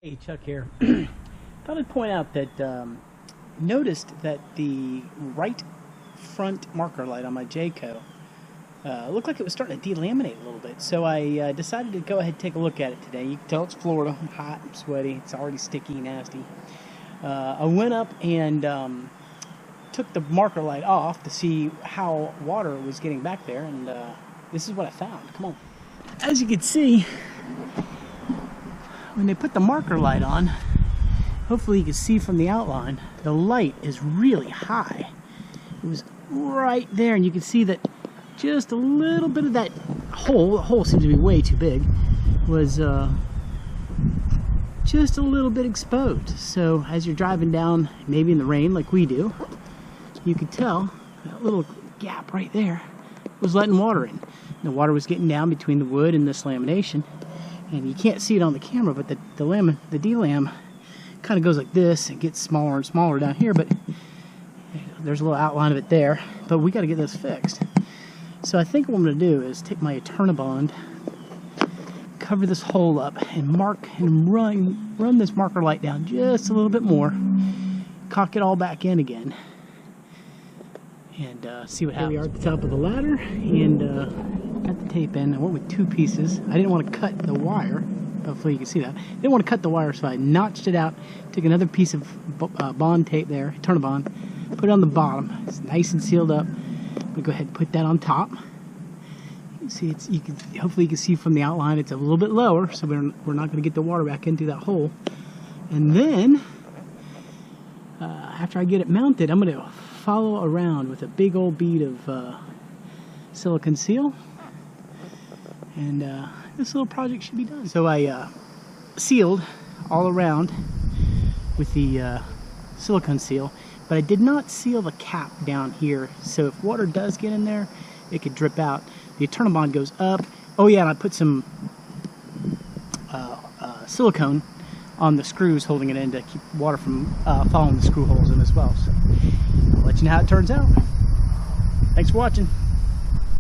Hey, Chuck here. Thought I'd point out that noticed that the right front marker light on my Jayco looked like it was starting to delaminate a little bit. So I decided to go ahead and take a look at it today. You can tell it's Florida. I'm hot, I'm sweaty. It's already sticky, nasty. I went up and took the marker light off to see how water was getting back there, and this is what I found. Come on. As you can see, when they put the marker light on, hopefully you can see from the outline, the light is really high. It was right there, and you can see that just a little bit of that hole, the hole seems to be way too big, was just a little bit exposed. So as you're driving down, maybe in the rain like we do, you could tell that little gap right there was letting water in. The water was getting down between the wood and this lamination, and you can't see it on the camera, but the D-lam kind of goes like this and gets smaller and smaller down here, but there's a little outline of it there. But we got to get this fixed. So I think what I'm going to do is take my Eternabond, cover this hole up, and mark and run this marker light down just a little bit more, cock it all back in again, and see what happens. Here we are at the top of the ladder, and got the tape in. I went with 2 pieces. I didn't want to cut the wire. Hopefully you can see that. I didn't want to cut the wire, so I notched it out, took another piece of bond tape there, Eternabond, put it on the bottom. It's nice and sealed up. I'm going to go ahead and put that on top. You can see hopefully you can see from the outline it's a little bit lower, so we're not going to get the water back into that hole. And then, after I get it mounted, I'm going to follow around with a big old bead of silicone seal, and this little project should be done. So I sealed all around with the silicone seal, but I did not seal the cap down here, so if water does get in there, it could drip out. The Eternabond goes up. Oh yeah, and I put some silicone on the screws holding it in to keep water from following the screw holes in as well. So I'll let you know how it turns out. Thanks for watching.